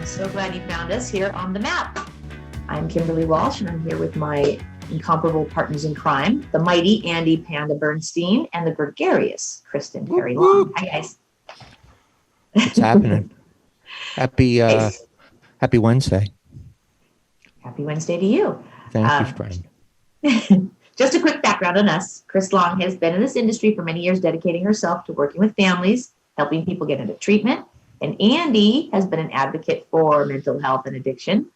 So glad you found us here on the map. I'm Kimberly Walsh, and I'm here with my incomparable partners in crime, the mighty Andy Panda Bernstein and the gregarious Kristen Perry Long. Hi, guys. What's happening? Happy Wednesday. Happy Wednesday to you. Thank you, friend. Just a quick background on us. Chris Long has been in this industry for many years, dedicating herself to working with families, helping people get into treatment. And Andy has been an advocate for mental health and addiction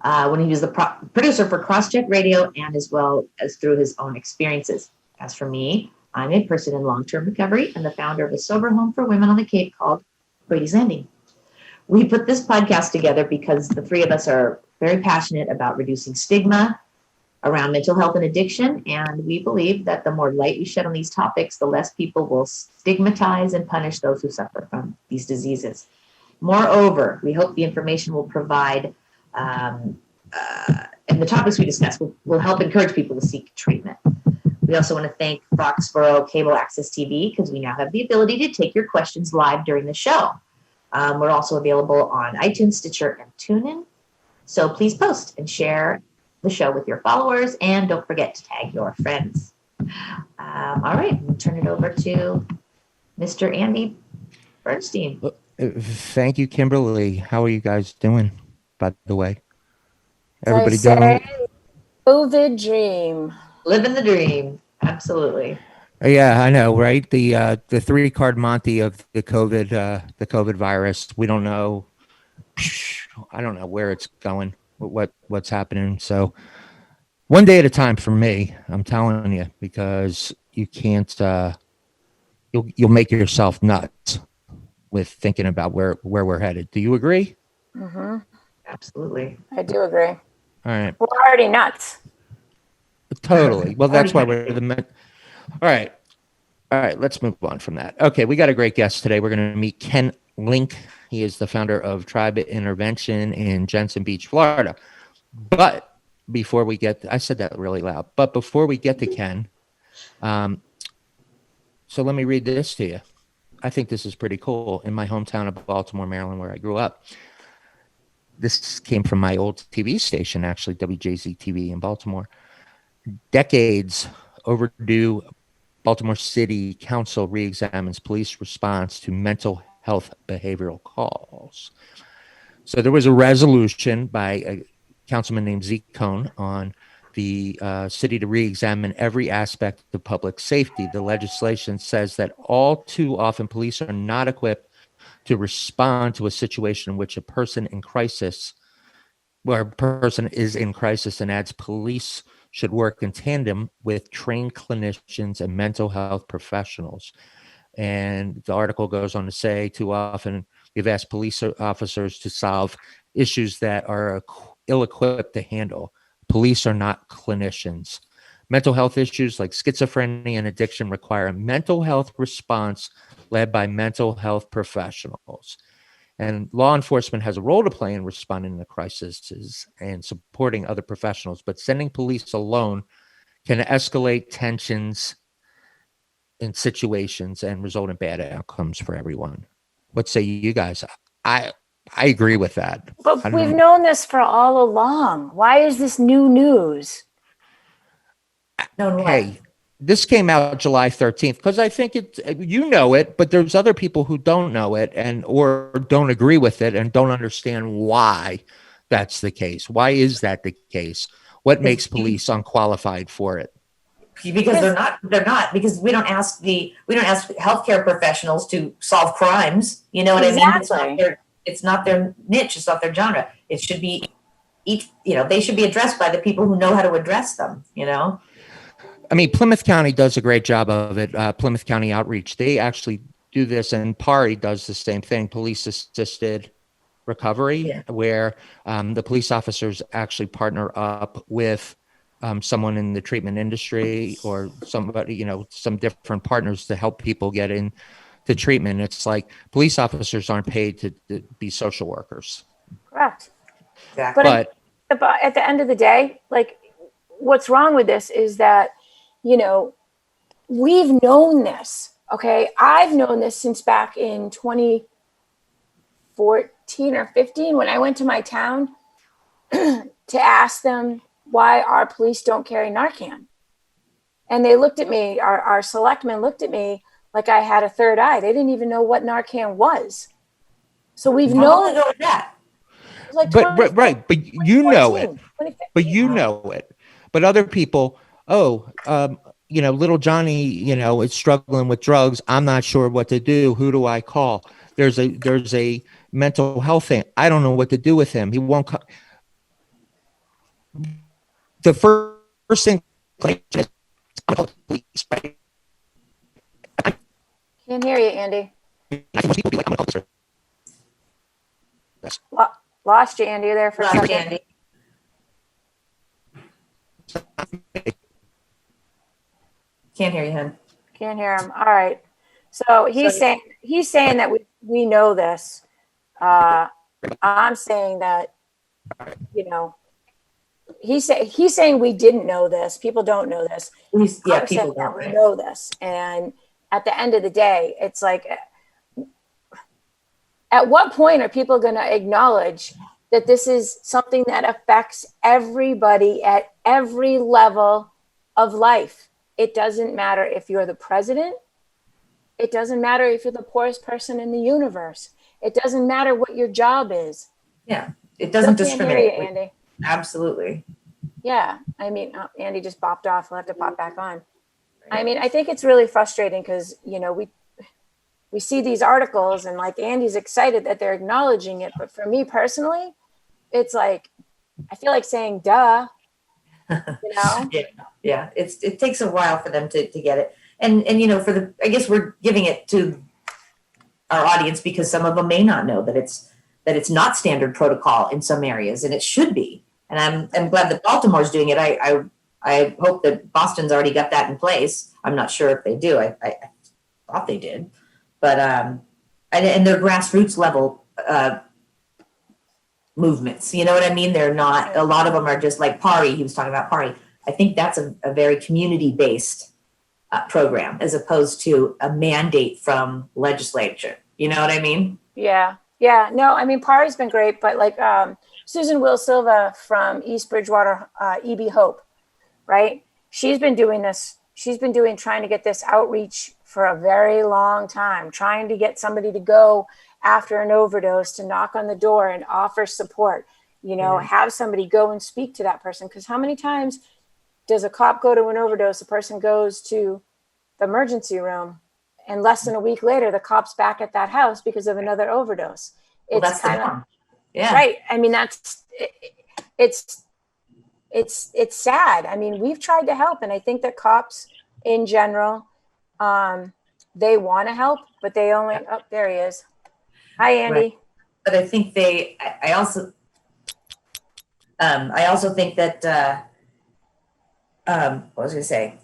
when he was the producer for Crosscheck Radio and as well as through his own experiences. As for me, I'm a person in long-term recovery and the founder of a sober home for women on the Cape called Brady's Landing. We put this podcast together because the three of us are very passionate about reducing stigma around mental health and addiction, and we believe that the more light we shed on these topics, the less people will stigmatize and punish those who suffer from these diseases. Moreover, we hope the information will provide, and the topics we discuss will help encourage people to seek treatment. We also want to thank Foxboro Cable Access TV because we now have the ability to take your questions live during the show. We're also available on iTunes, Stitcher, and TuneIn. So please post and share the show with your followers, and don't forget to tag your friends. All right, we'll turn it over to Mr. Andy Bernstein. Thank you, Kimberly. How are you guys doing, by the way? Everybody doing? COVID dream. Living the dream. Absolutely. Yeah, I know, right? The three-card Monte of the COVID virus. We don't know. I don't know where it's going. What's happening. So one day at a time for me, I'm telling you, because you can't you'll make yourself nuts with thinking about where we're headed. Do you agree? Mm-hmm. Absolutely. I do agree. All right. We're already nuts. Totally. Well, that's why we're the All right. Let's move on from that. Okay, we got a great guest today. We're going to meet Ken Link. He is the founder of Tribe Intervention in Jensen Beach, Florida. But before we get, I said that really loud, but before we get to Ken, so let me read this to you. I think this is pretty cool. In my hometown of Baltimore, Maryland, where I grew up, this came from my old TV station, actually, WJZ TV in Baltimore. Decades overdue, Baltimore City Council reexamines police response to mental health behavioral calls. So there was a resolution by a councilman named Zeke Cohn on the city to reexamine every aspect of public safety. The legislation says that all too often police are not equipped to respond to a situation in which a person is in crisis, and adds police should work in tandem with trained clinicians and mental health professionals. And the article goes on to say, too often we've asked police officers to solve issues that are ill-equipped to handle. Police are not clinicians. Mental health issues like schizophrenia and addiction require a mental health response led by mental health professionals. And law enforcement has a role to play in responding to crises and supporting other professionals, but sending police alone can escalate tensions in situations and result in bad outcomes for everyone. What say you guys? I agree with that. But we've known this for all along. Why is this new news? Hey, this came out July 13th because I think you know it, but there's other people who don't know it or don't agree with it and don't understand why that's the case. Why is that the case? What makes police unqualified for it? Because they're not because we don't ask healthcare professionals to solve crimes. You know what I mean? It's not their niche. It's not their genre. It should be they should be addressed by the people who know how to address them. I mean, Plymouth County does a great job of it. Plymouth County Outreach, they actually do this, and PARI does the same thing, police assisted recovery, where the police officers actually partner up with someone in the treatment industry or somebody, some different partners to help people get into treatment. It's like police officers aren't paid to be social workers. Correct. Exactly. But at the end of the day, like, what's wrong with this is that, we've known this. Okay. I've known this since back in 14 or 15 when I went to my town to ask them why our police don't carry Narcan. And they looked at me, our selectmen looked at me like I had a third eye. They didn't even know what Narcan was. So we've How long ago was that? like But but you know it. 2015. But you know it. But other people, little Johnny, is struggling with drugs. I'm not sure what to do. Who do I call? There's a mental health thing. I don't know what to do with him. He won't come. The first thing is police, right? Can't hear you, Andy. Lost you, Andy, there for a second. Andy. Can't hear you, hon. Can't hear him. All right. So he's saying that we know this. I'm saying that, he's saying we didn't know this. People don't know this. People don't. We know this. And at the end of the day, it's like, at what point are people going to acknowledge that this is something that affects everybody at every level of life? It doesn't matter if you're the president. It doesn't matter if you're the poorest person in the universe. It doesn't matter what your job is. Yeah, it doesn't discriminate. Hear you, Andy. Absolutely. Yeah, I mean, Andy just popped off. We'll have to pop back on. I mean, I think it's really frustrating because, we see these articles and like Andy's excited that they're acknowledging it. But for me personally, it's like, I feel like saying, duh, Yeah. It takes a while for them to get it. And I guess we're giving it to our audience because some of them may not know that it's not standard protocol in some areas, and it should be. And I'm glad that Baltimore's doing it. I hope that Boston's already got that in place. I'm not sure if they do. I thought they did. But and they're grassroots level movements. You know what I mean? They're not. A lot of them are just like Pari. He was talking about Pari. I think that's a very community based program as opposed to a mandate from legislature. You know what I mean? Yeah. No, I mean Pari's been great, but like Susan Will Silva from East Bridgewater, EB Hope, right? She's been doing this. She's been trying to get this outreach for a very long time, trying to get somebody to go after an overdose, to knock on the door and offer support, have somebody go and speak to that person. Because how many times does a cop go to an overdose, a person goes to the emergency room, and less than a week later, the cop's back at that house because of another overdose? It's kind of, right. I mean, it's sad. I mean, we've tried to help, and I think that cops in general, they want to help, but they only, there he is. Hi, Andy. Right. But I think I also think that, what was I going to say?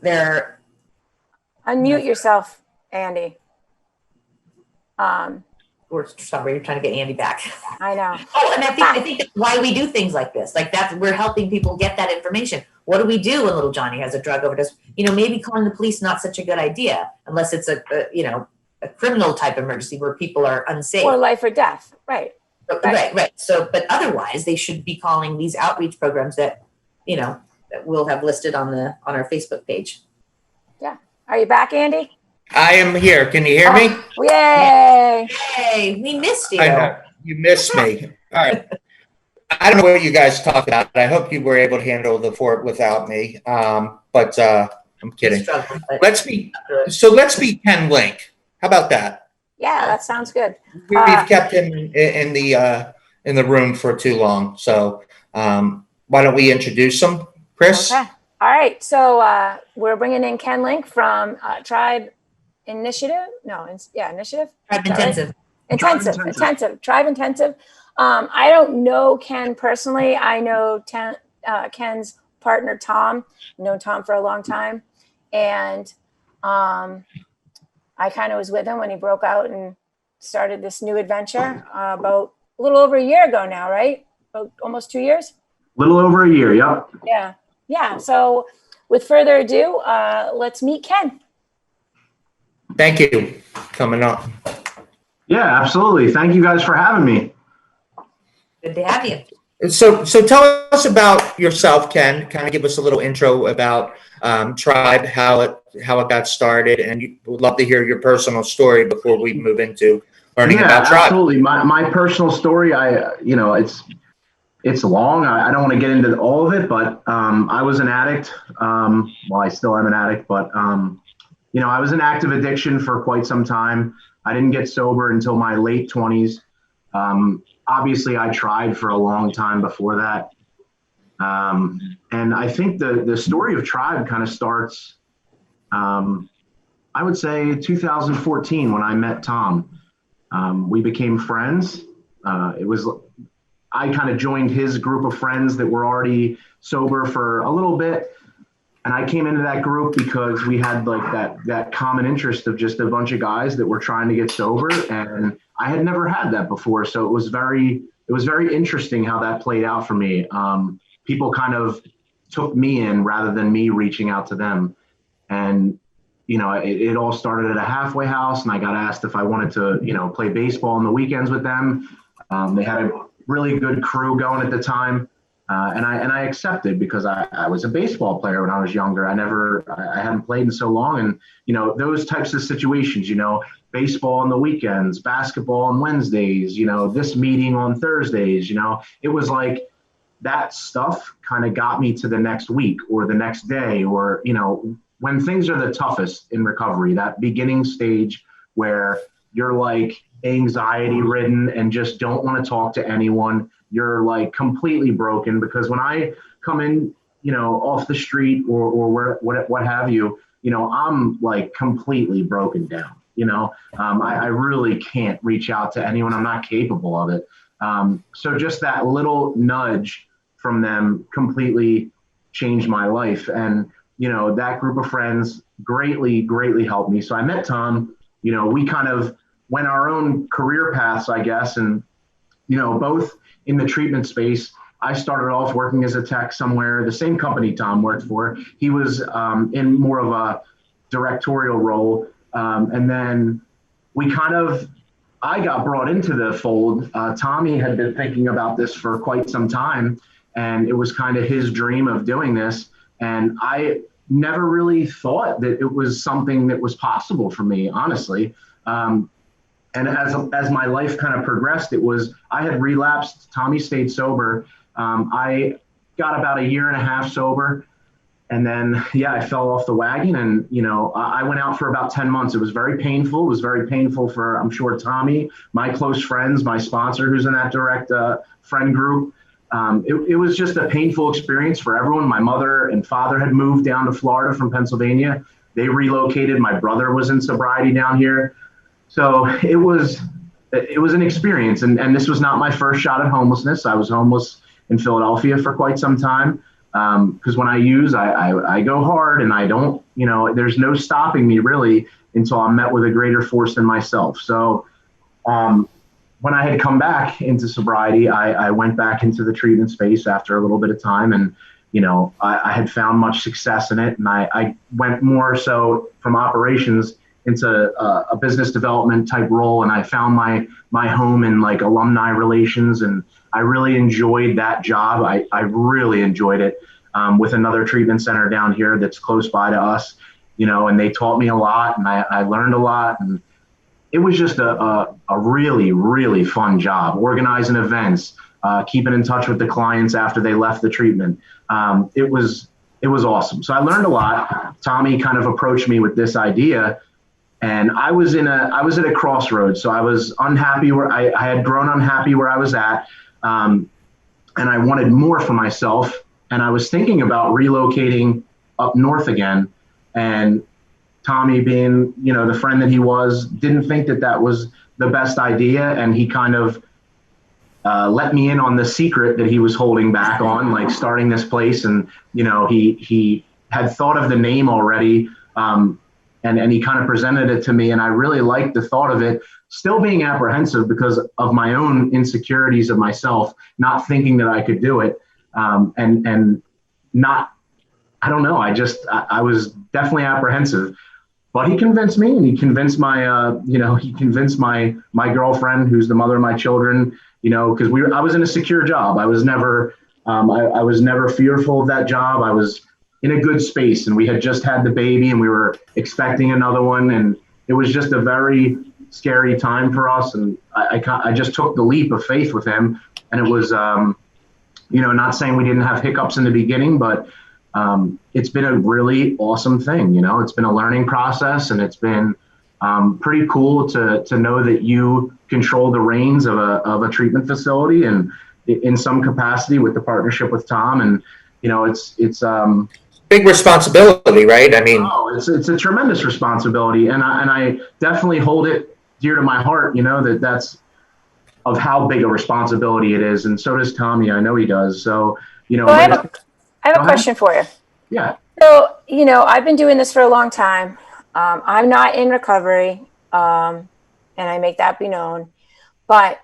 Unmute yourself, Andy. We're sorry, you're trying to get Andy back. I know. Oh, and I think that's why we do things like this. Like we're helping people get that information. What do we do when little Johnny has a drug overdose? Maybe calling the police not such a good idea unless it's a criminal type emergency where people are unsafe. Or life or death, right? Right. So, but otherwise, they should be calling these outreach programs that that we'll have listed on our Facebook page. Yeah. Are you back, Andy? I am here. Can you hear me? Yay! Hey, we missed you. I know. You missed me. All right. I don't know what you guys talked about. I hope you were able to handle the fort without me. But I'm kidding. Let's be Ken Link. How about that? Yeah, that sounds good. We've kept him in the room for too long. So why don't we introduce him, Chris? Okay. All right. So we're bringing in Ken Link from Tribe Initiative. Initiative. Tribe Intensive. Intensive. Tribe Intensive. I don't know Ken personally. I know Ken's partner, Tom. I've known Tom for a long time. And I kind of was with him when he broke out and started this new adventure about a little over a year ago now, right? About almost 2 years? A little over a year, yep. Yeah. So with further ado, let's meet Ken. Thank you. Coming up. Yeah, absolutely. Thank you guys for having me. Good to have you. So tell us about yourself, Ken. Kind of give us a little intro about Tribe, how it got started, and we'd love to hear your personal story before we move into learning about Tribe. Absolutely. My personal story, it's long. I don't want to get into all of it, but I was an addict. Well, I still am an addict, but I was in active addiction for quite some time. I didn't get sober until my late 20s. Obviously, I tried for a long time before that. And I think the story of Tribe kind of starts, I would say 2014 when I met Tom. We became friends. I kind of joined his group of friends that were already sober for a little bit. And I came into that group because we had like that common interest of just a bunch of guys that were trying to get sober. And I had never had that before. So it was very interesting how that played out for me. People kind of took me in rather than me reaching out to them. And, it all started at a halfway house, and I got asked if I wanted to, play baseball on the weekends with them. They had a really good crew going at the time. And I accepted because I was a baseball player when I was younger. I hadn't played in so long. And, those types of situations, baseball on the weekends, basketball on Wednesdays, this meeting on Thursdays, it was like that stuff kind of got me to the next week or the next day, or, when things are the toughest in recovery, that beginning stage where you're like anxiety ridden and just don't want to talk to anyone. You're like completely broken, because when I come in, off the street or what have you, I'm like completely broken down. I really can't reach out to anyone. I'm not capable of it. So just that little nudge from them completely changed my life. And, that group of friends greatly helped me. So I met Tom, we kind of went our own career paths, I guess. And, both in the treatment space. I started off working as a tech somewhere, the same company Tom worked for. He was in more of a directorial role. And then I got brought into the fold. Tommy had been thinking about this for quite some time, and it was kind of his dream of doing this. And I never really thought that it was something that was possible for me, honestly. And as my life kind of progressed, I had relapsed. Tommy stayed sober. I got about a year and a half sober. And then, I fell off the wagon, and, I went out for about 10 months. It was very painful. It was very painful for, I'm sure, Tommy, my close friends, my sponsor, who's in that direct friend group. It was just a painful experience for everyone. My mother and father had moved down to Florida from Pennsylvania. They relocated. My brother was in sobriety down here. So it was an experience. And this was not my first shot at homelessness. I was homeless in Philadelphia for quite some time. Because when I use, I go hard, and I don't, there's no stopping me really until I'm met with a greater force than myself. So when I had come back into sobriety, I went back into the treatment space after a little bit of time, and, I had found much success in it. And I went more so from operations into a business development type role. And I found my home in like alumni relations, and I really enjoyed that job. I really enjoyed it with another treatment center down here that's close by to us, and they taught me a lot, and I learned a lot. And it was just a really, really fun job, organizing events, keeping in touch with the clients after they left the treatment. It was awesome. So I learned a lot. Tommy kind of approached me with this idea, and I was at a crossroads. So I was unhappy where I had grown unhappy where I was at. And I wanted more for myself. And I was thinking about relocating up north again. And Tommy, being, the friend that he was, didn't think that was the best idea. And he kind of let me in on the secret that he was holding back on, like starting this place. And, he had thought of the name already. And he kind of presented it to me. And I really liked the thought of it, still being apprehensive because of my own insecurities of myself, not thinking that I could do it. And not, I don't know. I was definitely apprehensive. But he convinced me, and he convinced my, he convinced my girlfriend, who's the mother of my children, because I was in a secure job. I was never, I was never fearful of that job. I was in a good space, and we had just had the baby, and we were expecting another one, and it was just a very scary time for us. And I just took the leap of faith with him, and it was, not saying we didn't have hiccups in the beginning, but it's been a really awesome thing. It's been a learning process, and it's been pretty cool to know that you control the reins of a treatment facility, and in some capacity with the partnership with Tom. And it's big responsibility, right? I mean, it's a tremendous responsibility, and I definitely hold it dear to my heart. That's of how big a responsibility it is, and so does Tommy. I know he does. So I have a question for you. Yeah. So, I've been doing this for a long time. I'm not in recovery, and I make that be known. But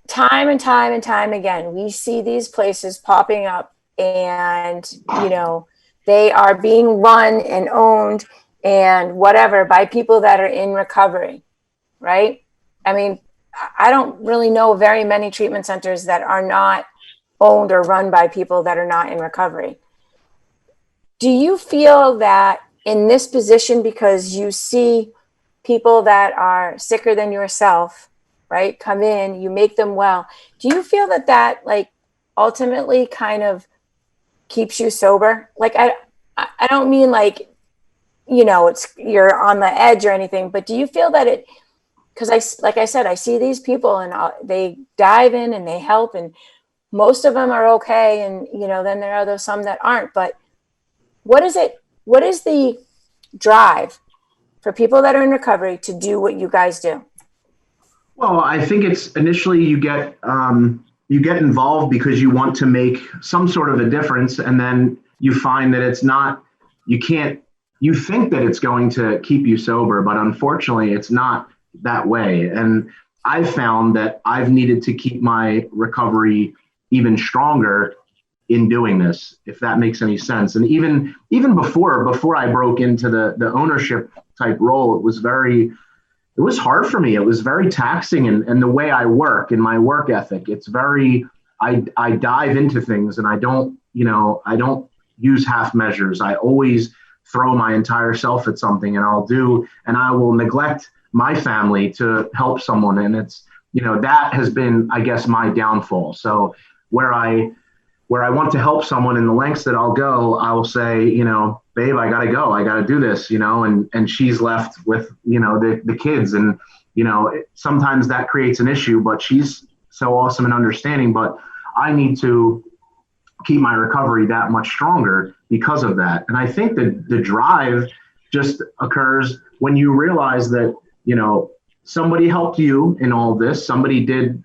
time and time and time again, we see these places popping up, and, they are being run and owned and whatever by people that are in recovery, right? I mean, I don't really know very many treatment centers that are not owned or run by people that are not in recovery. Do you feel that in this position, because you see people that are sicker than yourself, right, come in, you make them well, do you feel that like ultimately kind of keeps you sober? Like, I don't mean like, it's you're on the edge or anything, but do you feel that it, because like I said, I see these people and they dive in and they help, and most of them are okay, and then there are some that aren't. But what is the drive for people that are in recovery to do what you guys do? Well, I think it's initially you get involved because you want to make some sort of a difference, and then you find that it's not, you think that it's going to keep you sober, but unfortunately it's not that way. And I've found that I've needed to keep my recovery even stronger in doing this, if that makes any sense. And even before I broke into the ownership type role, it was hard for me. It was very taxing, and the way I work and my work ethic, it's very, I dive into things, and I don't use half measures. I always throw my entire self at something, and I will neglect my family to help someone. And it's, that has been, I guess, my downfall. So where I want to help someone, in the lengths that I'll go, I will say, babe, I gotta go, I gotta do this, and she's left with, the kids. And, sometimes that creates an issue, but she's so awesome and understanding, but I need to keep my recovery that much stronger because of that. And I think that the drive just occurs when you realize that, somebody helped you in all this. Somebody did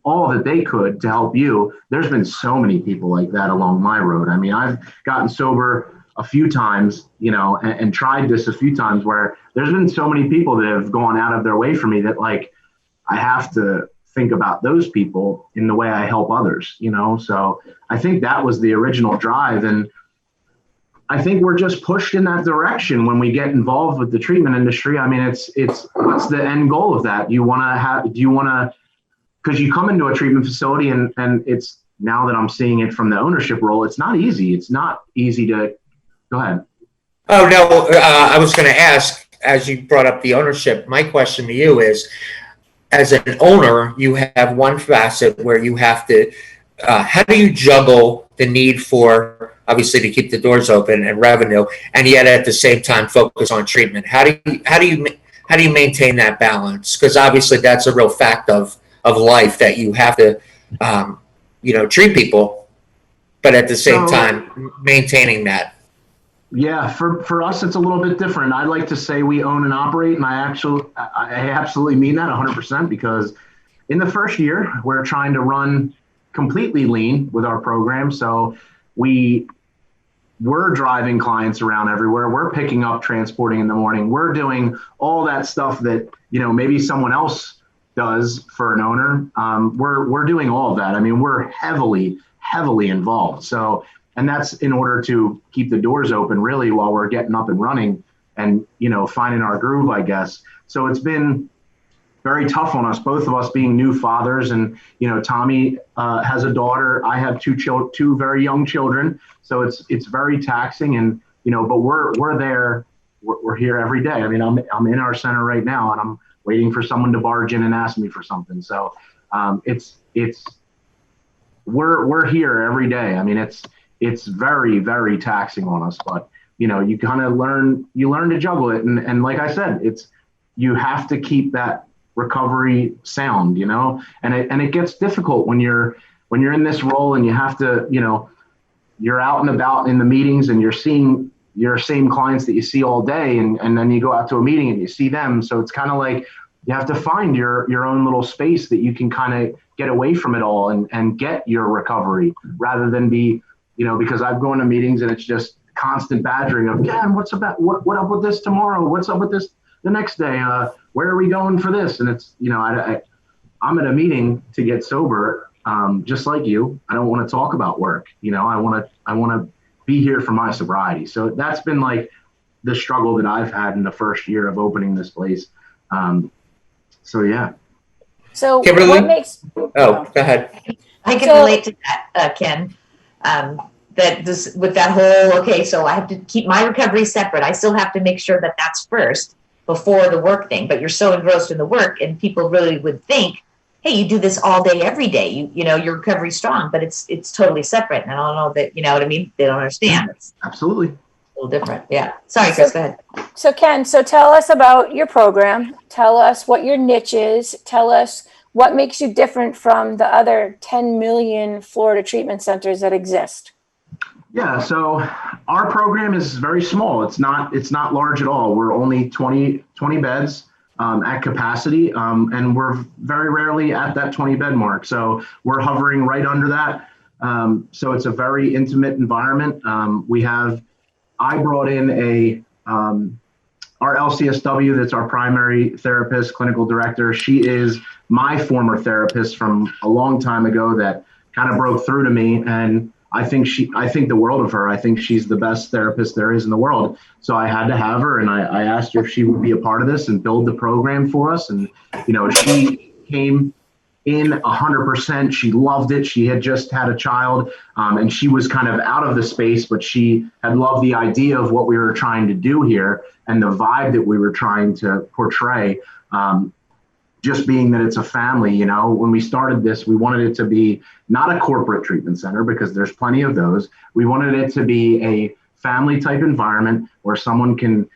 all that they could to help you. There's been so many people like that along my road. I mean, I've gotten sober a few times, and tried this a few times, where there's been so many people that have gone out of their way for me that, like, I have to think about those people in the way I help others, So I think that was the original drive. And I think we're just pushed in that direction when we get involved with the treatment industry. I mean, it's what's the end goal of that? Do you want to, because you come into a treatment facility, and it's, now that I'm seeing it from the ownership role, it's not easy. It's not easy to, go ahead. Oh, no, I was going to ask, as you brought up the ownership, my question to you is, as an owner, you have one facet where you have to, how do you juggle the need for, obviously, to keep the doors open and revenue, and yet at the same time focus on treatment? How do you maintain that balance? Because obviously that's a real fact of life, that you have to, treat people, but at the same time maintaining that. Yeah, for us, it's a little bit different. I like to say we own and operate, and I absolutely mean that 100%, because in the first year, we're trying to run completely lean with our program. So we're driving clients around everywhere. We're picking up, transporting in the morning. We're doing all that stuff that, maybe someone else does for an owner. We're doing all of that. I mean, we're heavily involved. So, and that's in order to keep the doors open, really, while we're getting up and running. and, finding our groove, I guess. So it's been very tough on us, both of us being new fathers. And, Tommy has a daughter. I have two very young children. So it's very taxing, and, but we're there. We're here every day. I mean, I'm in our center right now, and I'm waiting for someone to barge in and ask me for something. So we're here every day. I mean, it's very, very taxing on us, but you kind of learn to juggle it. And like I said, you have to keep that recovery sound, and it gets difficult when you're in this role, and you have to, you're out and about in the meetings, and you're seeing your same clients that you see all day, and then you go out to a meeting and you see them. So it's kind of like you have to find your own little space that you can kind of get away from it all and get your recovery, rather than be, because I've gone to meetings and it's just constant badgering of, yeah, what's up with this tomorrow? What's up with this the next day? Where are we going for this? And it's, I'm at a meeting to get sober, just like you. I don't want to talk about work. I want to be here for my sobriety. So that's been like the struggle that I've had in the first year of opening this place. So yeah. So Kimberly? what makes? Oh, go ahead. I can relate to that, Ken. That this with that whole, okay, so I have to keep my recovery separate. I still have to make sure that that's first before the work thing. But you're so engrossed in the work, and people really would think, hey, you do this all day, every day. Your recovery's strong, but it's totally separate. And I don't know that, you know what I mean? They don't understand. It's Absolutely. a little different. Yeah. Sorry, Chris, go ahead. So Ken, tell us about your program. Tell us what your niche is. Tell us what makes you different from the other 10 million Florida treatment centers that exist. Yeah, so our program is very small. It's not large at all. We're only 20 beds at capacity, and we're very rarely at that 20 bed mark. So we're hovering right under that. So it's a very intimate environment. I brought in our LCSW, that's our primary therapist, clinical director. She is my former therapist from a long time ago that kind of broke through to me, and I think the world of her. I think she's the best therapist there is in the world. So I had to have her, and I asked her if she would be a part of this and build the program for us. And, she came in 100%. She loved it. She had just had a child, and she was kind of out of the space, but she had loved the idea of what we were trying to do here and the vibe that we were trying to portray. Just being that it's a family, when we started this, we wanted it to be not a corporate treatment center, because there's plenty of those. We wanted it to be a family type environment where someone can,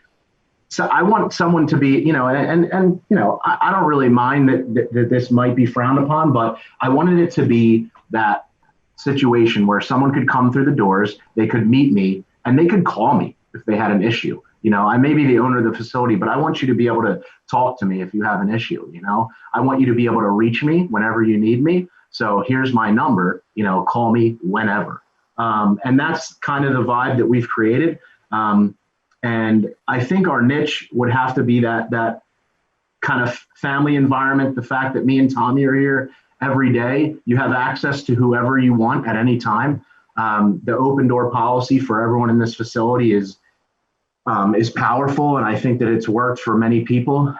so I want someone to be, I don't really mind that this might be frowned upon, but I wanted it to be that situation where someone could come through the doors, they could meet me, and they could call me if they had an issue. I may be the owner of the facility, but I want you to be able to talk to me if you have an issue. I want you to be able to reach me whenever you need me. So here's my number, call me whenever. And that's kind of the vibe that we've created. And I think our niche would have to be that kind of family environment. The fact that me and Tommy are here every day, you have access to whoever you want at any time. The open door policy for everyone in this facility is powerful, and I think that it's worked for many people.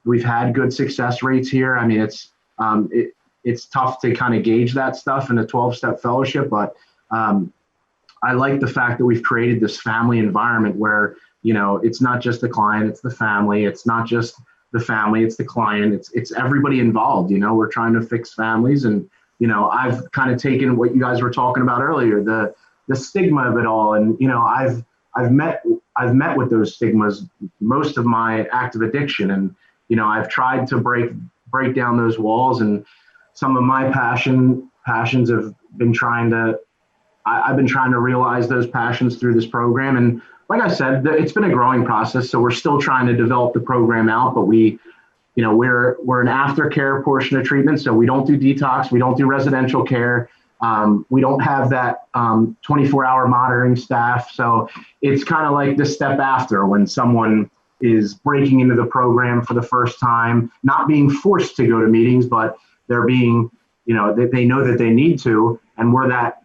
We've had good success rates here. I mean, it's tough to kind of gauge that stuff in a 12-step fellowship, but I like the fact that we've created this family environment where, it's not just the client, it's the family. It's not just the family, it's the client. It's everybody involved. We're trying to fix families, and I've kind of taken what you guys were talking about earlier, the stigma of it all, and I've met with those stigmas most of my active addiction, and I've tried to break down those walls, and some of my passions have been I've been trying to realize those passions through this program. And like I said, it's been a growing process, so we're still trying to develop the program out, but we're an aftercare portion of treatment, so we don't do detox, we don't do residential care. We don't have that 24-hour monitoring staff. So it's kind of like the step after, when someone is breaking into the program for the first time, not being forced to go to meetings, but they're being, they know that they need to, and we're that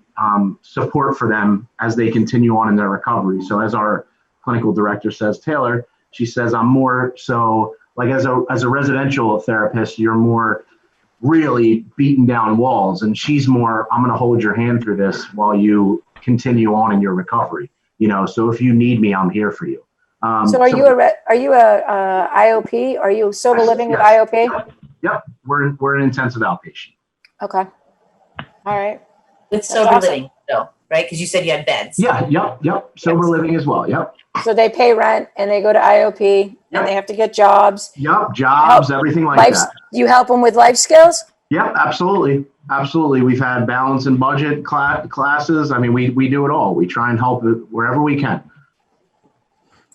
support for them as they continue on in their recovery. So as our clinical director says, Taylor, she says, I'm more so like as a residential therapist, you're more really beating down walls, and she's more, I'm going to hold your hand through this while you continue on in your recovery. So if you need me, I'm here for you. So are you a IOP? Are you sober living with IOP? Yep. We're an intensive outpatient. Okay. All right. With sober living, though, right? Because you said you had beds. Yeah. Yep. Sober living as well. Yep. So they pay rent and they go to IOP and they have to get jobs. Yep. Jobs, everything like that. You help them with life skills? Yep. Absolutely. We've had balance and budget classes. I mean, we do it all. We try and help it wherever we can.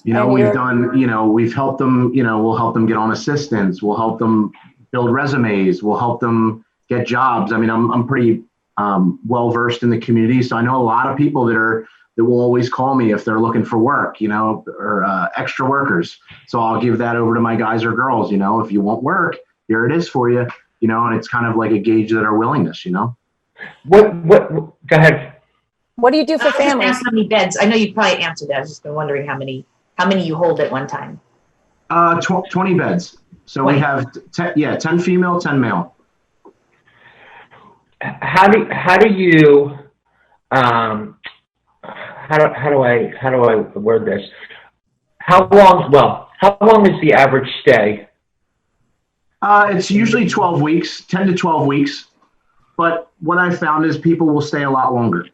We've done, we've helped them, we'll help them get on assistance. We'll help them build resumes. We'll help them get jobs. I mean, I'm pretty well-versed in the community. So I know a lot of people that will always call me if they're looking for work, or extra workers. So I'll give that over to my guys or girls, if you want work, here it is for you, and it's kind of like a gauge of their willingness, What, go ahead. What do you do for families? How many beds? I know you probably answered that. I was just been wondering how many you hold at one time. 20 beds. So 20. We have 10 female, 10 male. How do you how do I word this? How long is the average stay? It's usually 12 weeks, 10 to 12 weeks. But what I found is people will stay a lot longer.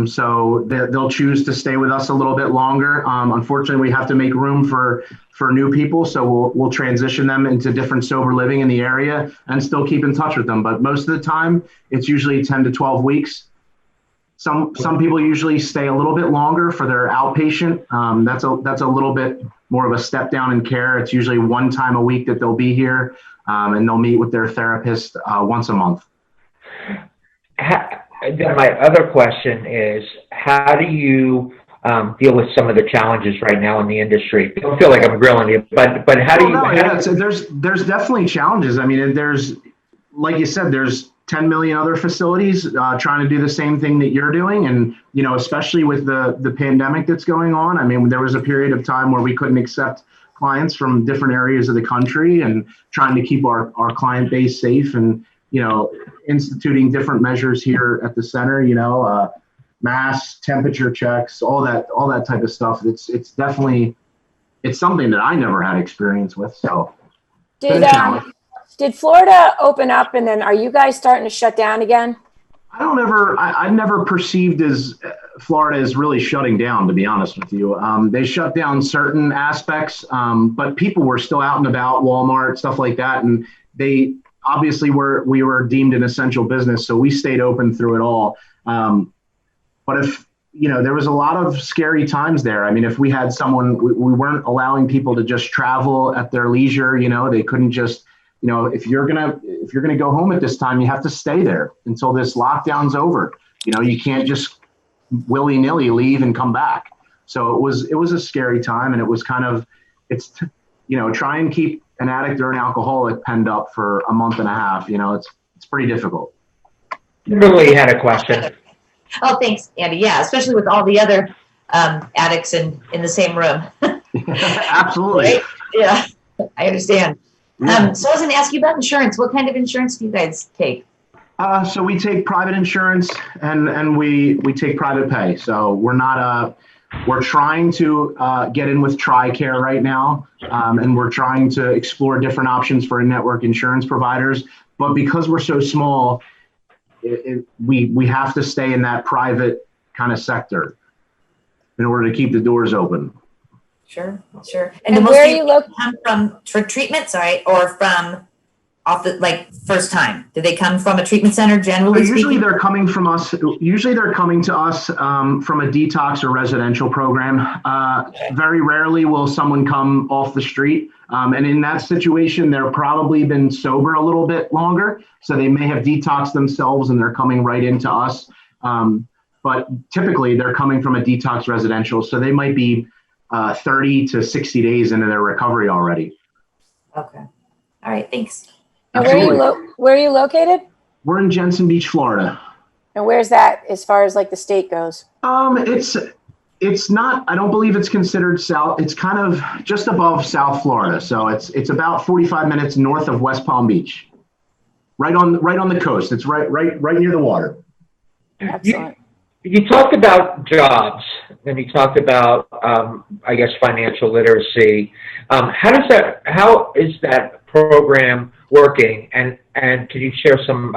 So they'll choose to stay with us a little bit longer. Unfortunately, we have to make room for new people. So we'll transition them into different sober living in the area and still keep in touch with them. But most of the time, it's usually 10 to 12 weeks. Some people usually stay a little bit longer for their outpatient. That's a little bit more of a step down in care. It's usually one time a week that they'll be here, and they'll meet with their therapist once a month. Then my other question is, how do you deal with some of the challenges right now in the industry? I don't feel like I'm grilling you, but how do you? There's definitely challenges. I mean, there's, like you said, there's 10 million other facilities trying to do the same thing that you're doing. And, especially with the pandemic that's going on. I mean, there was a period of time where we couldn't accept clients from different areas of the country, and trying to keep our client base safe, and, instituting different measures here at the center, mass temperature checks, all that type of stuff. It's definitely, it's something that I never had experience with. So did Florida open up, and then are you guys starting to shut down again? I never perceived as Florida is really shutting down, to be honest with you. They shut down certain aspects, but people were still out and about, Walmart, stuff like that. And they obviously we were deemed an essential business, so we stayed open through it all. But if, there was a lot of scary times there. I mean, if we had someone, we weren't allowing people to just travel at their leisure, they couldn't just, if you're gonna go home at this time, you have to stay there until this lockdown's over. You can't just willy-nilly leave and come back. So it was a scary time, and it was kind of, try and keep an addict or an alcoholic penned up for a month and a half. It's pretty difficult. Kimberly had a question. Oh, thanks, Andy. Yeah, especially with all the other addicts in the same room. Absolutely. Right? Yeah, I understand. Yeah. So I was going to ask you about insurance. What kind of insurance do you guys take? So we take private insurance, and we take private pay. So we're trying to get in with TRICARE right now, and we're trying to explore different options for in-network insurance providers. But because we're so small, we have to stay in that private kind of sector in order to keep the doors open. Sure. And where are you come from for treatment? Sorry, or from off the first time? Do they come from a treatment center generally? So usually they're coming from us. Usually they're coming to us from a detox or residential program. Very rarely will someone come off the street. And in that situation, they're probably been sober a little bit longer. So they may have detoxed themselves and they're coming right into us. But typically they're coming from a detox residential. So they might be 30 to 60 days into their recovery already. Okay. All right. Thanks. And where are you located? We're in Jensen Beach, Florida. And where's that as far as the state goes? It's not, I don't believe it's considered south. It's kind of just above South Florida. So it's about 45 minutes north of West Palm Beach. Right on the coast. It's right near the water. Excellent. You talked about jobs, and you talked about, I guess, financial literacy. How is that program working? And can you share some?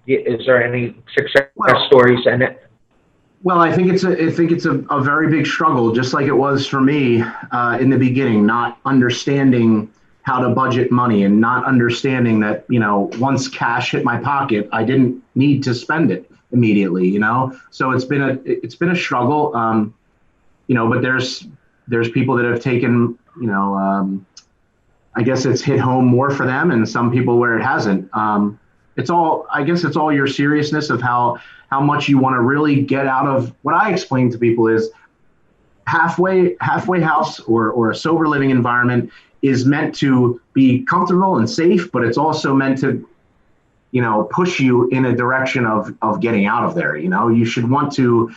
Is there any success stories? Well, I think it's a very big struggle, just like it was for me in the beginning, not understanding how to budget money and not understanding that, once cash hit my pocket, I didn't need to spend it immediately, So it's been a struggle, but there's people that have taken, I guess it's hit home more for them, and some people where it hasn't. It's all your seriousness of how much you want to really get out of. What I explain to people is halfway house or a sober living environment is meant to be comfortable and safe, but it's also meant to, push you in a direction of getting out of there. You should want to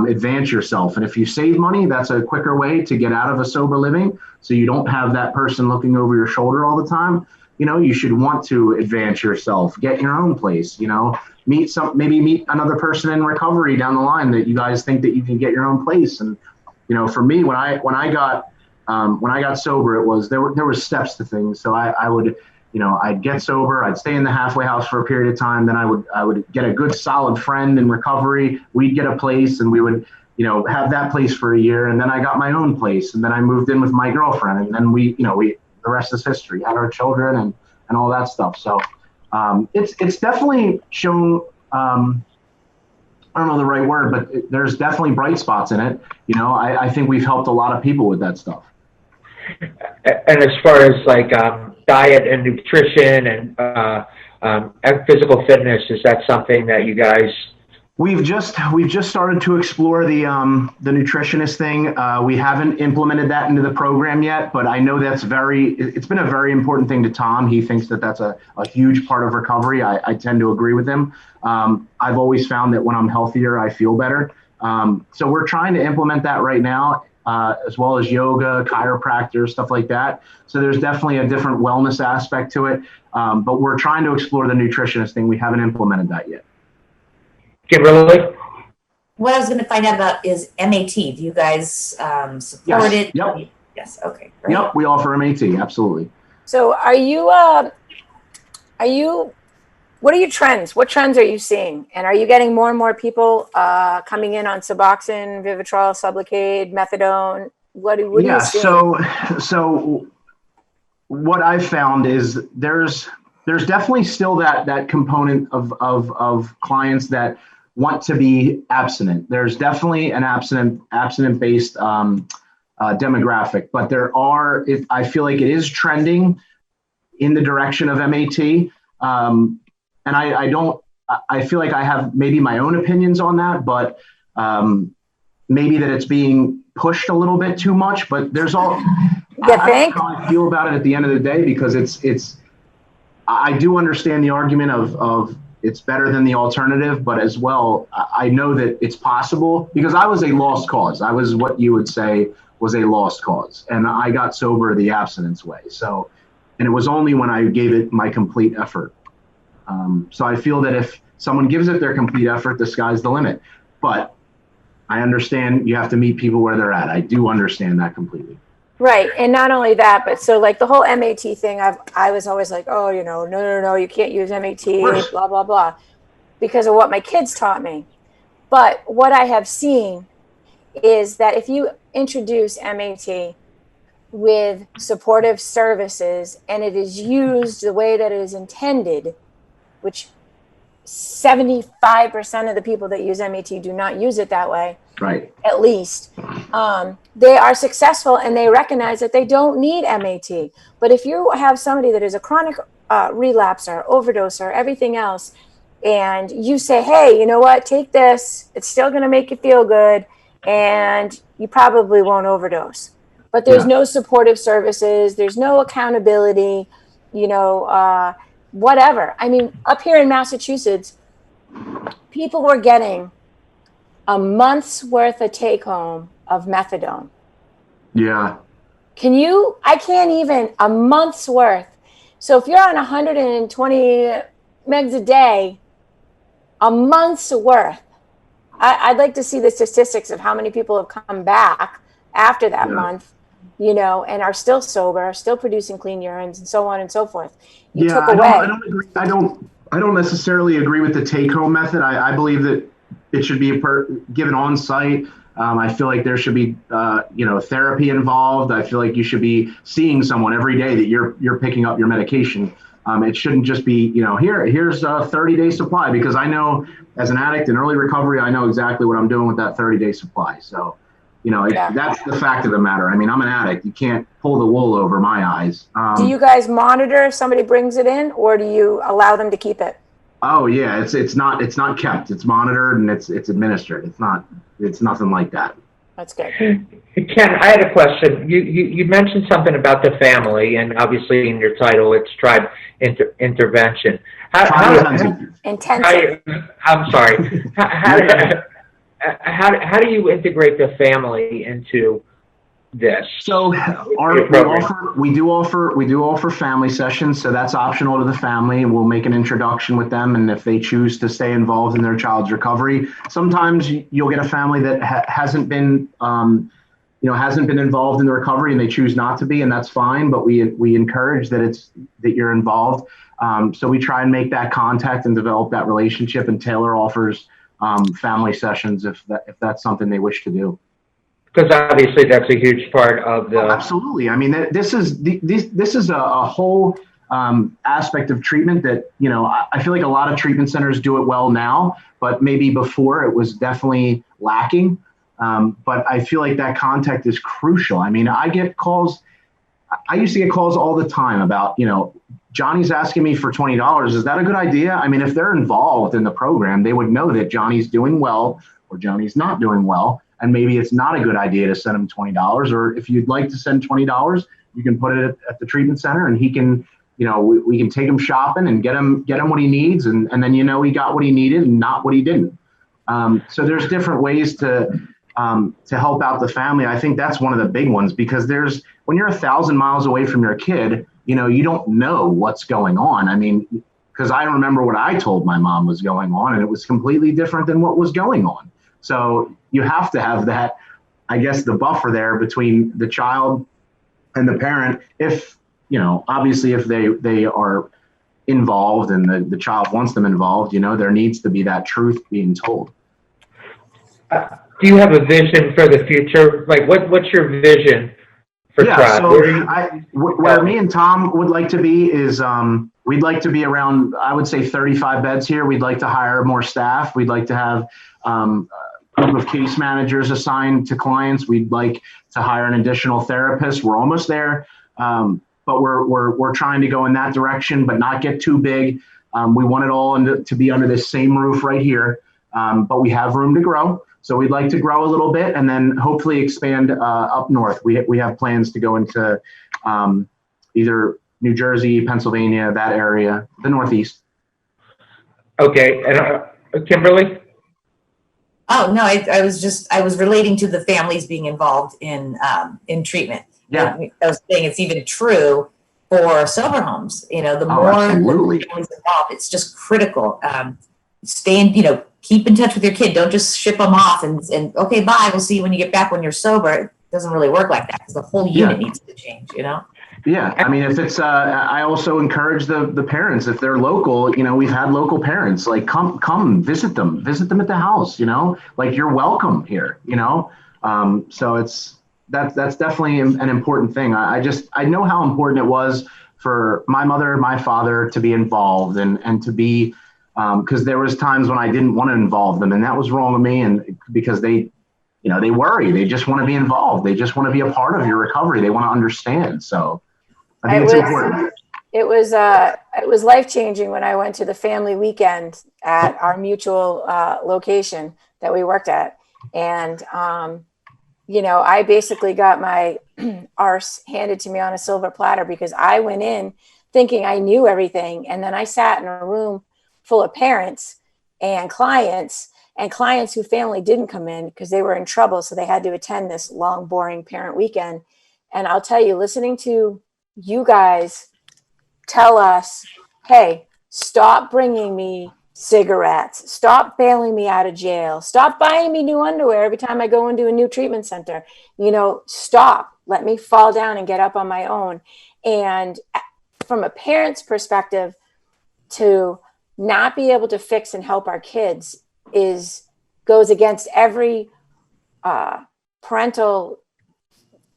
advance yourself. And if you save money, that's a quicker way to get out of a sober living. So you don't have that person looking over your shoulder all the time. You should want to advance yourself, get your own place, meet another person in recovery down the line that you guys think that you can get your own place. And, for me, when I got sober, there were steps to things. So I would, I'd get sober, I'd stay in the halfway house for a period of time. Then I would get a good solid friend in recovery. We'd get a place and we would, have that place for a year. And then I got my own place. And then I moved in with my girlfriend. And then the rest is history, had our children and all that stuff. So it's definitely shown, I don't know the right word, but there's definitely bright spots in it. I think we've helped a lot of people with that stuff. And as far as like diet and nutrition and physical fitness, is that something that you guys? We've just started to explore the nutritionist thing. We haven't implemented that into the program yet, but I know it's been a very important thing to Tom. He thinks that that's a huge part of recovery. I tend to agree with him. I've always found that when I'm healthier, I feel better. So we're trying to implement that right now, as well as yoga, chiropractor, stuff like that. So there's definitely a different wellness aspect to it. But we're trying to explore the nutritionist thing. We haven't implemented that yet. Kimberly? What I was going to find out about is MAT. Do you guys support it? Yep. Yes. Okay. Great. Yep. We offer MAT. Absolutely. So what are your trends? What trends are you seeing? And are you getting more and more people coming in on Suboxone, Vivitrol, Sublocade, Methadone? What are you seeing? So what I've found is there's definitely still that component of clients that want to be abstinent. There's definitely an abstinent-based demographic, but I feel like it is trending in the direction of MAT. And I feel like I have maybe my own opinions on that, but maybe that it's being pushed a little bit too much, but there's all, I don't know how I feel about it at the end of the day, because I do understand the argument of it's better than the alternative, but as well, I know that it's possible because I was a lost cause. I was what you would say was a lost cause. And I got sober the abstinence way. So, and it was only when I gave it my complete effort. So I feel that if someone gives it their complete effort, the sky's the limit. But I understand you have to meet people where they're at. I do understand that completely. Right. And not only that, but so like the whole MAT thing, I was always like, oh, no, you can't use MAT, blah, blah, blah, because of what my kids taught me. But what I have seen is that if you introduce MAT with supportive services and it is used the way that it is intended, which 75% of the people that use MAT do not use it that way. Right. At least they are successful and they recognize that they don't need MAT. But if you have somebody that is a chronic relapser, overdoser, everything else, and you say, hey, you know what, take this, it's still going to make you feel good, and you probably won't overdose. But there's no supportive services, there's no accountability, whatever. I mean, up here in Massachusetts, people were getting a month's worth of take home of methadone. Yeah. I can't even, a month's worth. So if you're on 120 megs a day, a month's worth, I'd like to see the statistics of how many people have come back after that month, and are still sober, still producing clean urines, and so on and so forth. You took away. I don't agree. I don't necessarily agree with the take-home method. I believe that it should be given on site. I feel like there should be, therapy involved. I feel like you should be seeing someone every day that you're picking up your medication. It shouldn't just be, here's a 30-day supply, because I know as an addict in early recovery, I know exactly what I'm doing with that 30-day supply. So, that's the fact of the matter. I mean, I'm an addict. You can't pull the wool over my eyes. Do you guys monitor if somebody brings it in, or do you allow them to keep it? Oh yeah, it's not kept. It's monitored and it's administered. It's nothing like that. That's good. Ken, I had a question. You mentioned something about the family, and obviously in your title it's tribe intervention. Intensive. I'm sorry. How do you integrate the family into this? So we do offer family sessions. So that's optional to the family, and we'll make an introduction with them. And if they choose to stay involved in their child's recovery, sometimes you'll get a family that hasn't been involved in the recovery, and they choose not to be, and that's fine. But we encourage that you're involved. So we try and make that contact and develop that relationship. And Taylor offers family sessions if that's something they wish to do. Because obviously that's a huge part of the. Oh, absolutely. I mean, this is a whole aspect of treatment that, I feel like a lot of treatment centers do it well now, but maybe before it was definitely lacking. But I feel like that contact is crucial. I mean, I used to get calls all the time about, Johnny's asking me for $20. Is that a good idea? I mean, if they're involved in the program, they would know that Johnny's doing well or Johnny's not doing well. And maybe it's not a good idea to send him $20. Or if you'd like to send $20, you can put it at the treatment center, and he can, we can take him shopping and get him what he needs. And then, he got what he needed and not what he didn't. So there's different ways to help out the family. I think that's one of the big ones, because when you're 1,000 miles away from your kid, you don't know what's going on. I mean, because I remember what I told my mom was going on, and it was completely different than what was going on. So you have to have that, I guess, the buffer there between the child and the parent. If, obviously if they are involved and the child wants them involved, there needs to be that truth being told. Do you have a vision for the future? Like what's your vision for Tribe? So where me and Tom would like to be is, we'd like to be around, I would say 35 beds here. We'd like to hire more staff. We'd like to have, group of case managers assigned to clients. We'd like to hire an additional therapist. We're almost there, but we're trying to go in that direction, but not get too big. We want it all to be under this same roof right here, but we have room to grow. So we'd like to grow a little bit and then hopefully expand up north. We have plans to go into either New Jersey, Pennsylvania, that area, the Northeast. Okay, and Kimberly? Oh, no, I was relating to the families being involved in treatment. Yeah. I was saying it's even true for sober homes. The more absolutely. the families involved, it's just critical. Keep in touch with your kid. Don't just ship them off and okay, bye. We'll see you when you get back when you're sober. It doesn't really work like that, because the whole unit needs to change, Yeah, I mean, if it's, I also encourage the parents, if they're local, we've had local parents, like come visit them at the house, like you're welcome here, so that's definitely an important thing. I know how important it was for my mother and my father to be involved and to be, because there was times when I didn't want to involve them, and that was wrong with me, and because they worry, they just want to be involved, they just want to be a part of your recovery, they want to understand. So I think it's important. It was life-changing when I went to the family weekend at our mutual location that we worked at. And, I basically got my arse handed to me on a silver platter, because I went in thinking I knew everything. And then I sat in a room full of parents and clients and clients whose family didn't come in because they were in trouble. So they had to attend this long, boring parent weekend. And I'll tell you, listening to you guys tell us, hey, stop bringing me cigarettes, stop bailing me out of jail, stop buying me new underwear every time I go into a new treatment center, stop, let me fall down and get up on my own. And from a parent's perspective, to not be able to fix and help our kids goes against every parental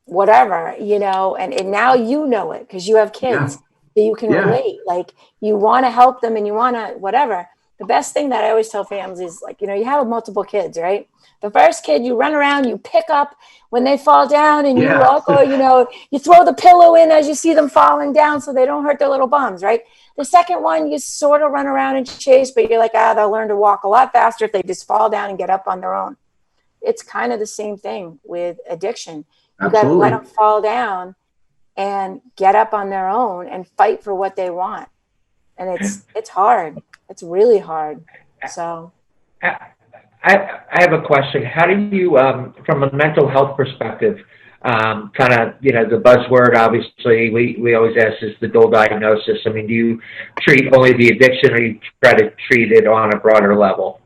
whatever, and now it because you have kids. So you can relate, like you want to help them and you want to whatever. The best thing that I always tell families is like, you have multiple kids, right? The first kid you run around, you pick up when they fall down, and you also, you throw the pillow in as you see them falling down so they don't hurt their little bums, right? The second one, you sort of run around and chase, but you're like, they'll learn to walk a lot faster if they just fall down and get up on their own. It's kind of the same thing with addiction. You got to let them fall down and get up on their own and fight for what they want. And it's hard. It's really hard. So I have a question. How do you, from a mental health perspective, kind of, the buzzword, obviously, we always ask is the dual diagnosis. I mean, do you treat only the addiction, or you try to treat it on a broader level?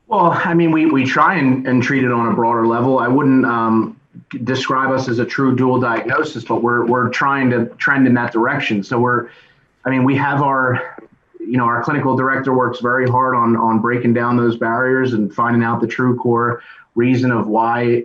Well, I mean, we try and treat it on a broader level. I wouldn't describe us as a true dual diagnosis, but we're trying to trend in that direction. So we have our clinical director works very hard on breaking down those barriers and finding out the true core reason of why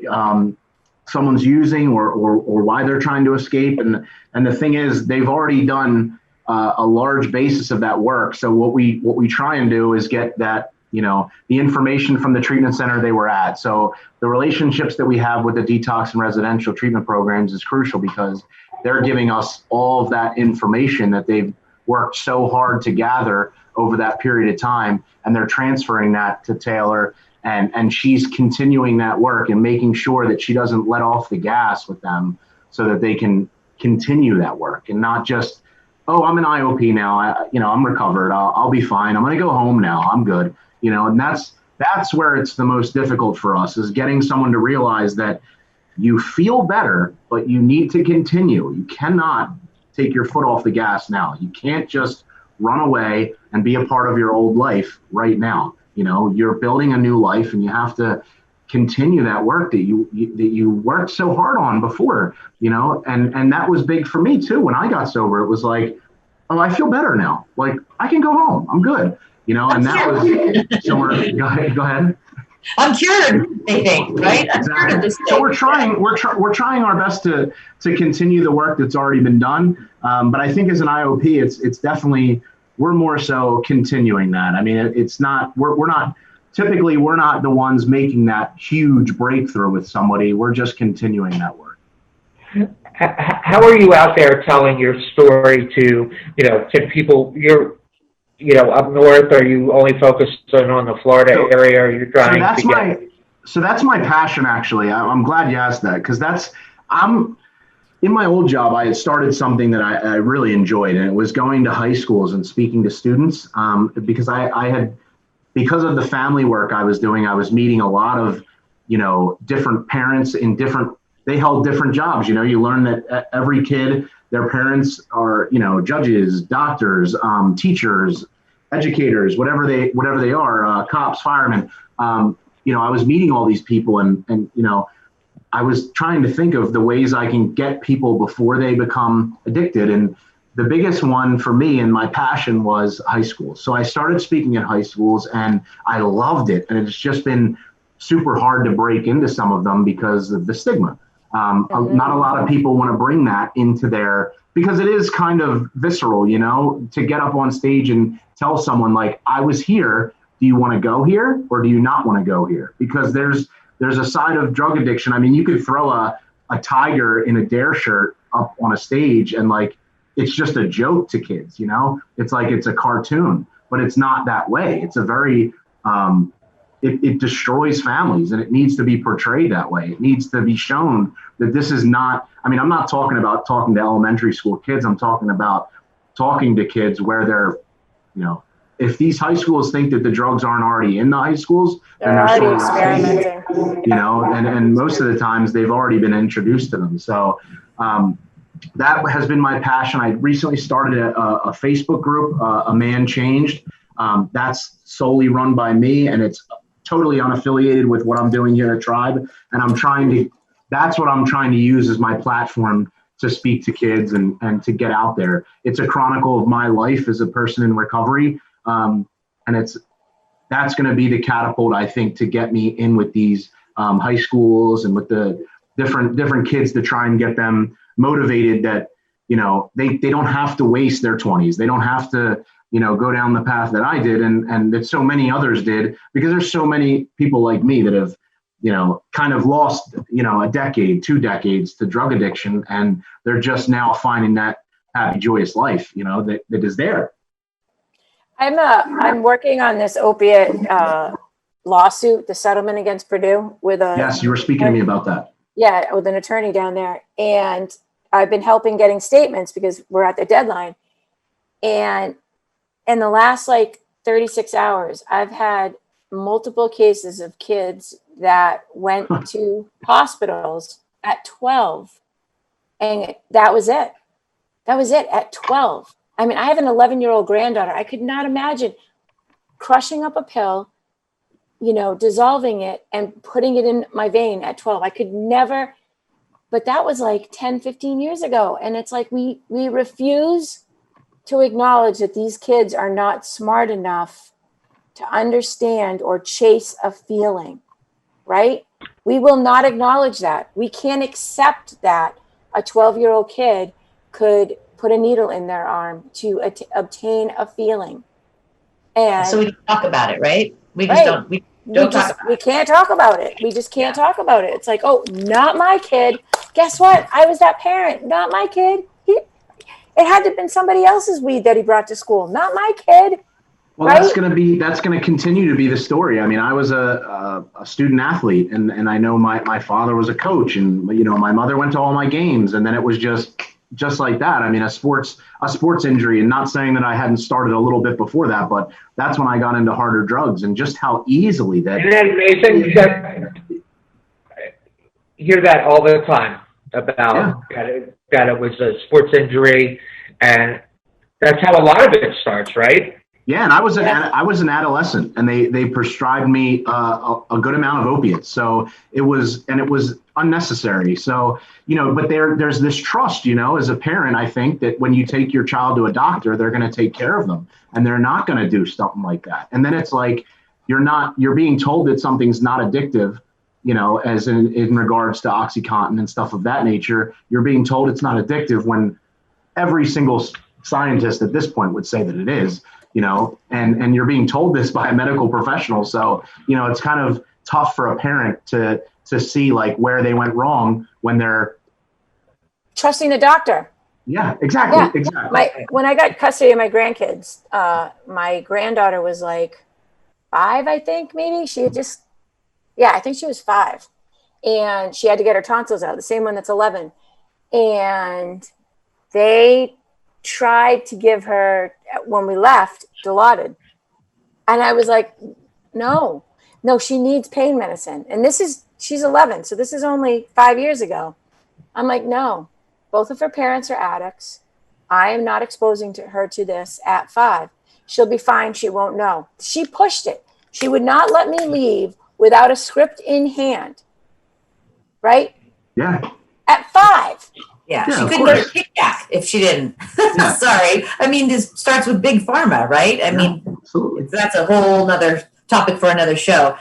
someone's using or why they're trying to escape. And the thing is, they've already done a large basis of that work. So what we try and do is get that, the information from the treatment center they were at. So the relationships that we have with the detox and residential treatment programs is crucial because they're giving us all of that information that they've worked so hard to gather over that period of time, and they're transferring that to Taylor, and she's continuing that work and making sure that she doesn't let off the gas with them so that they can continue that work and not just, I'm an IOP now, I'm recovered, I'll be fine, I'm going to go home now, I'm good, and that's where it's the most difficult for us, is getting someone to realize that you feel better, but you need to continue. You cannot take your foot off the gas now. You can't just run away and be a part of your old life right now. You're building a new life, and you have to continue that work that you worked so hard on before, and that was big for me too. When I got sober, it was like, I feel better now. Like I can go home. I'm good. And that was somewhere. Go ahead. I'm cured, they think, right? I'm cured of this thing. So we're trying our best to continue the work that's already been done. But I think as an IOP, it's definitely, we're more so continuing that. I mean, it's not, we're not the ones making that huge breakthrough with somebody. We're just continuing that work. How are you out there telling your story to people? You're up north, are you only focused on the Florida area? Are you trying So that's my passion, actually. I'm glad you asked that, because in my old job, I had started something that I really enjoyed, and it was going to high schools and speaking to students, because because of the family work I was doing, I was meeting a lot of, different parents they held different jobs. You learn that every kid, their parents are, judges, doctors, teachers, educators, whatever they are, cops, firemen. I was meeting all these people, and I was trying to think of the ways I can get people before they become addicted. And the biggest one for me and my passion was high schools. So I started speaking at high schools, and I loved it. And it's just been super hard to break into some of them because of the stigma. Not a lot of people want to bring that into because it is kind of visceral, to get up on stage and tell someone like, I was here. Do you want to go here, or do you not want to go here? Because there's a side of drug addiction. I mean, you could throw a tiger in a Dare shirt up on a stage and it's just a joke to kids, it's like it's a cartoon, but it's not that way. It's a very, it destroys families, and it needs to be portrayed that way. It needs to be shown that this is not, I'm not talking about talking to elementary school kids. I'm talking about talking to kids where they're, if these high schools think that the drugs aren't already in the high schools, then They're they're already sort of mistaken, experimenting. you know, and most of the times they've already been introduced to them. So that has been my passion. I recently started a Facebook group, A Man Changed. That's solely run by me, and it's totally unaffiliated with what I'm doing here at Tribe. And that's what I'm trying to use as my platform to speak to kids and to get out there. It's a chronicle of my life as a person in recovery. And that's going to be the catapult, I think, to get me in with these high schools and with the different kids to try and get them motivated that, you know, they don't have to waste their 20s. They don't have to, you know, go down the path that I did and that so many others did, because there's so many people like me that have, you know, kind of lost, you know, a decade, 2 decades to drug addiction, and they're just now finding that happy, joyous life, you know, that is there. I'm working on this opiate lawsuit, the settlement against Purdue with a. Yes, you were speaking to me about that. Yeah, with an attorney down there, and I've been helping getting statements because we're at the deadline. And in the last like 36 hours, I've had multiple cases of kids that went to hospitals at 12, and that was it. That was it at 12. I mean, I have an 11-year-old granddaughter. I could not imagine crushing up a pill, you know, dissolving it and putting it in my vein at 12. I could never, but that was like 10, 15 years ago. And it's like, we refuse to acknowledge that these kids are not smart enough to understand or chase a feeling, right? We will not acknowledge that. We can't accept that a 12-year-old kid could put a needle in their arm to obtain a feeling. And so we talk about it, right? We just don't. We can't talk about it. We just can't talk about it. It's like, oh, not my kid. Guess what? I was that parent. Not my kid. It had to have been somebody else's weed that he brought to school. Not my kid. Well, right? That's going to continue to be the story. I mean, I was a student athlete, and I know my father was a coach, and you know, my mother went to all my games, and then it was just like that. I mean, a sports injury, and not saying that I hadn't started a little bit before that, but that's when I got into harder drugs, and just how easily that. Isn't that amazing? I hear that all the time about that it was a sports injury, and that's how a lot of it starts, right? Yeah, and I was an adolescent, and they prescribed me a good amount of opiates. So it was unnecessary. So, you know, but there's this trust, you know, as a parent, I think that when you take your child to a doctor, they're going to take care of them, and they're not going to do something like that. And then it's like you're being told that something's not addictive, you know, as in regards to OxyContin and stuff of that nature. You're being told it's not addictive when every single scientist at this point would say that it is. You know, and you're being told this by a medical professional. So, you know, it's kind of tough for a parent to see like where they went wrong when they're trusting the doctor. Yeah, exactly. Yeah. Exactly. When I got custody of my grandkids, my granddaughter was like 5, I think, maybe. I think she was 5. And she had to get her tonsils out, the same one that's 11. And they tried to give her, when we left, Dilaudid. And I was like, no, she needs pain medicine. And she's 11, so this is only 5 years ago. I'm like, no, both of her parents are addicts. I am not exposing her to this at 5. She'll be fine. She won't know. She pushed it. She would not let me leave without a script in hand. Right? Yeah. At 5. Yeah, she couldn't get her kickback if she didn't. Sorry. I mean, this starts with big pharma, right? I mean, that's a whole nother topic for another show.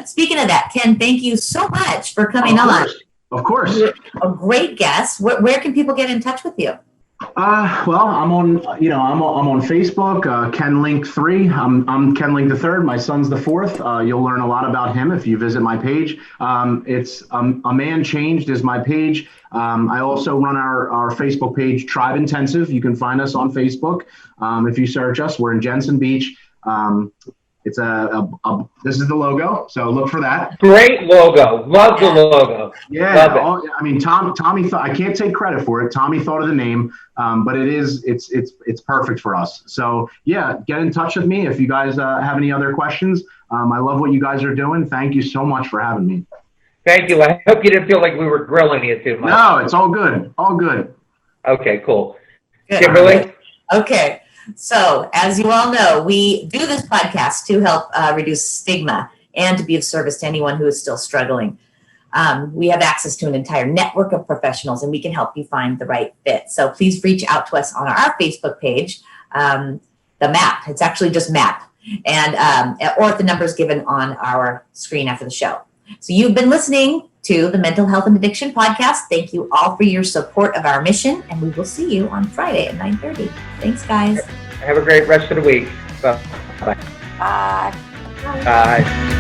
Speaking of that, Ken, thank you so much for coming on. Of course. You're a great guest. Where can people get in touch with you? Well, I'm on Facebook, KenLink3. I'm KenLink the third. My son's the fourth. You'll learn a lot about him if you visit my page. It's A Man Changed is my page. I also run our Facebook page, Tribe Intensive. You can find us on Facebook. If you search us, we're in Jensen Beach. It's this is the logo, so look for that. Great logo. Love the logo. Yeah, Love it. I mean, Tommy thought, I can't take credit for it. Tommy thought of the name, but it's perfect for us. So yeah, get in touch with me if you guys have any other questions. I love what you guys are doing. Thank you so much for having me. Thank you. I hope you didn't feel like we were grilling you too much. No, it's all good. All good. Okay, cool. Good. Kimberly? Okay. So, as you all know, we do this podcast to help reduce stigma and to be of service to anyone who is still struggling. We have access to an entire network of professionals, and we can help you find the right fit. So please reach out to us on our Facebook page, the MAP. It's actually just MAP, and or at the numbers given on our screen after the show. So you've been listening to the Mental Health and Addiction Podcast. Thank you all for your support of our mission, and we will see you on Friday at 9:30. Thanks, guys. Have a great rest of the week. Bye. Bye. Bye.